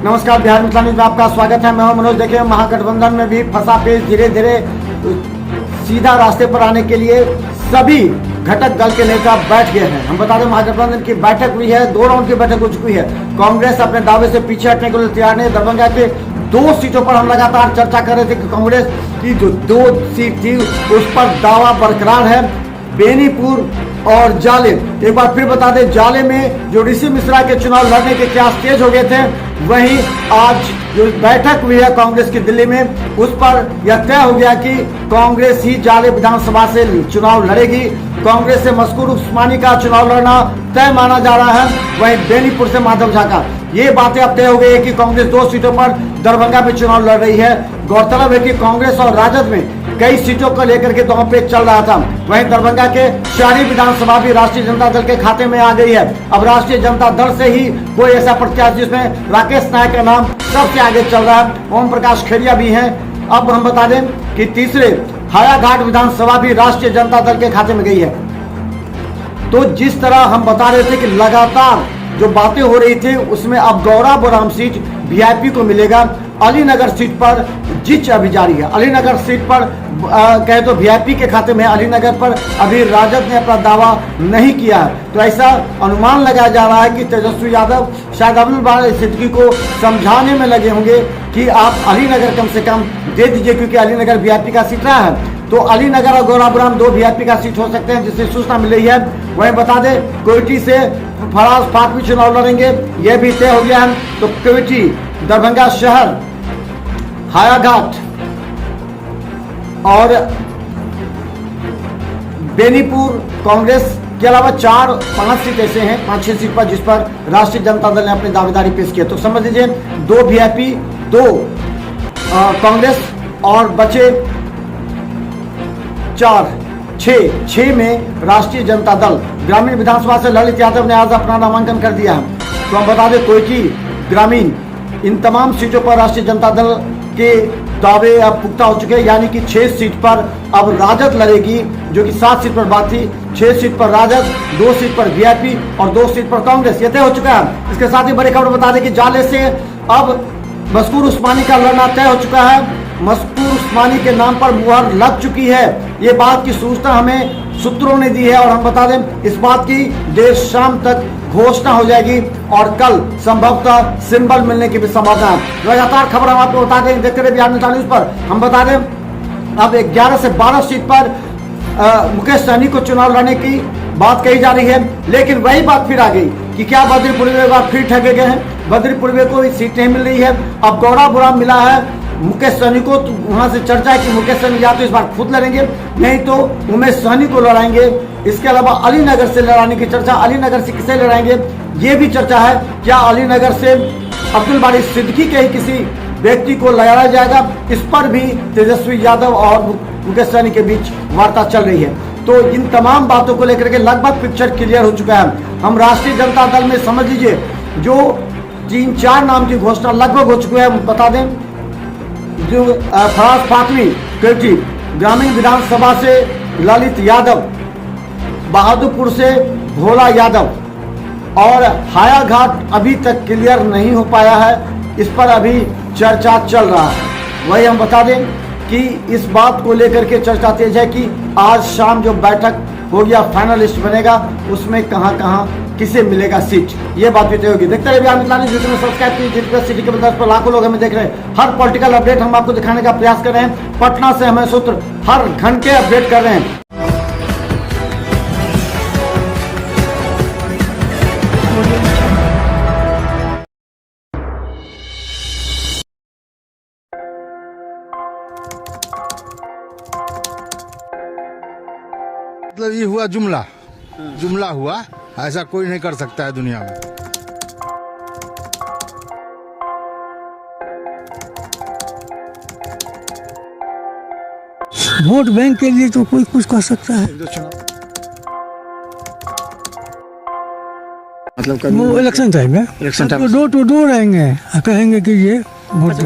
नमस्कार, बिहार मिथिला न्यूज में आपका स्वागत है। मैं हूं मनोज। देखिए, महागठबंधन में भी फंसा पेश धीरे धीरे सीधा रास्ते पर आने के लिए सभी घटक दल के नेता बैठ गए हैं। हम बता दें, महागठबंधन की बैठक हुई है, 2 राउंड की बैठक हो चुकी है। कांग्रेस अपने दावे से पीछे हटने के लिए तैयार नहीं। दरभंगा के 2 सीटों पर हम लगातार चर्चा कर रहे थे कि कांग्रेस की जो 2 सीट थी उस पर दावा बरकरार है, बेनीपुर और जाले। एक बार फिर बता दें, जाले में जो ऋषि मिश्रा के चुनाव लड़ने के क्या तेज हो गए थे, वहीं आज जो बैठक हुई है कांग्रेस की दिल्ली में, उस पर यह तय हो गया कि कांग्रेस ही जाले विधानसभा से चुनाव लड़ेगी। कांग्रेस से मस्कूर उस्मानी का चुनाव लड़ना तय माना जा रहा है, वहीं बेनीपुर से माधव झा का। ये बातें अब तय हो गई है कि कांग्रेस 2 सीटों पर दरभंगा में चुनाव लड़ रही है। गौरतलब है कि कांग्रेस और राजद में कई सीटों को लेकर के दोनों पेच चल रहा था। वहीं दरभंगा के शहरी विधानसभा भी राष्ट्रीय जनता दल के खाते में आ गई है। अब राष्ट्रीय जनता दल से ही कोई ऐसा प्रत्याशी जिसमें राकेश नायक का नाम सबसे आगे चल रहा है, ओम प्रकाश खेरिया भी हैं। अब हम बता दें कि तीसरे हायाघाट विधानसभा भी राष्ट्रीय जनता दल के खाते में गई है। तो जिस तरह हम बता रहे थे कि लगातार जो बातें हो रही थी, उसमें अब गौरा बोराम सीट वीआईपी को मिलेगा। अलीनगर सीट पर जिच अभी जारी है। अलीनगर सीट पर कहे तो वीआईपी के खाते में है। अलीनगर पर अभी राजद ने अपना दावा नहीं किया है। तो ऐसा अनुमान लगाया जा रहा है कि तेजस्वी यादव शायद अब्दुल बारी सिद्दीकी को समझाने में लगे होंगे कि आप अलीनगर कम से कम दे दीजिए, क्योंकि अलीनगर वीआईपी का सीट रहा है। तो अलीनगर और गौराबोराम 2 वीआईपी का सीट हो सकते हैं, जिससे सूचना मिल रही है। वहीं बता दें, कोयटी से फराज फातमी चुनाव लड़ेंगे, यह भी तय हो गया है। तो कोयटी, दरभंगा शहर, हायाघाट और बेनीपुर कांग्रेस के अलावा 4-5 सीट ऐसे हैं, 5-6 सीट पर जिस पर राष्ट्रीय जनता दल ने अपनी दावेदारी पेश की है। तो समझ लीजिए 2 वीआईपी, 2 कांग्रेस और बचे 4-6 में राष्ट्रीय जनता दल। ग्रामीण विधानसभा से ललित यादव ने आज अपना नामांकन कर दिया है। तो हम बता दें, कोयटी, ग्रामीण, इन तमाम सीटों पर राष्ट्रीय जनता दल के दावे अब पुख्ता हो चुके हैं। यानी कि 6 सीट पर अब राजद लड़ेगी, जो कि 7 सीट पर बात थी। 6 सीट पर राजद, 2 सीट पर वीआईपी और 2 सीट पर कांग्रेस, ये तय हो चुका है। इसके साथ ही बड़ी खबर बता दें कि जाले से अब मस्कूर उस्मानी का लड़ना तय हो चुका है। मस्कूर उस्मानी के नाम पर मुहर लग चुकी है। ये बात की सूचना हमें सूत्रों ने दी है और हम बता दें, इस बात की देर शाम तक घोषणा हो जाएगी और कल संभवतः सिंबल मिलने की भी संभावना है। लगातार खबर हम आपको बता दें, देखते रहिए बिहार मिथिला न्यूज पर। हम बता दें, अब 11 से 12 सीट पर मुकेश सहनी को चुनाव लड़ने की बात कही जा रही है। लेकिन वही बात फिर आ गई कि क्या बद्रीपुर बार फिर ठगे गए हैं। बद्रीपुर को सीट नहीं मिल रही है। अब गौराबोराम मिला है मुकेश सहनी को। तो वहां से चर्चा है कि मुकेश सहनी या तो इस बार खुद लड़ेंगे, नहीं तो उमेश सहनी को लड़ाएंगे। इसके अलावा अलीनगर से लड़ाने की चर्चा। अलीनगर से किसे लड़ाएंगे, ये भी चर्चा है। क्या अलीनगर से अब्दुल बारी सिद्दीकी के ही किसी व्यक्ति को लड़ाया जाएगा, इस पर भी तेजस्वी यादव और मुकेश सहनी के बीच वार्ता चल रही है। तो इन तमाम बातों को लेकर के लगभग पिक्चर क्लियर हो चुका है। हम राष्ट्रीय जनता दल में समझ लीजिए जो 3-4 नाम की घोषणा लगभग हो चुकी है। बता दें, जो फराज फातमी कोयटी, ग्रामीण विधानसभा से ललित यादव, बहादुरपुर से भोला यादव और हायाघाट अभी तक क्लियर नहीं हो पाया है। इस पर अभी चर्चा चल रहा है। वही हम बता दें कि इस बात को लेकर के चर्चा तेज है कि आज शाम जो बैठक होगी या फाइनल लिस्ट बनेगा, उसमें कहां किसे मिलेगा सीट, ये बात भी तय होगी। देखते रहिए बिहार मिथिला न्यूज। वीडियो में सब्सक्राइब कीजिए। सिटी के बदौलत पर लाखों लोग हमें देख रहे हैं। हर पॉलिटिकल अपडेट हम आपको दिखाने का प्रयास कर रहे हैं। पटना से हमें सूत्र हर घंटे अपडेट कर रहे हैं। मतलब ये हुआ जुमला हुआ, ऐसा कोई नहीं कर सकता है दुनिया में। वोट बैंक के लिए तो कोई कुछ कर सकता है। मतलब वो इलेक्शन टाइम है, election time door to door आएंगे, कहेंगे कि ये वोट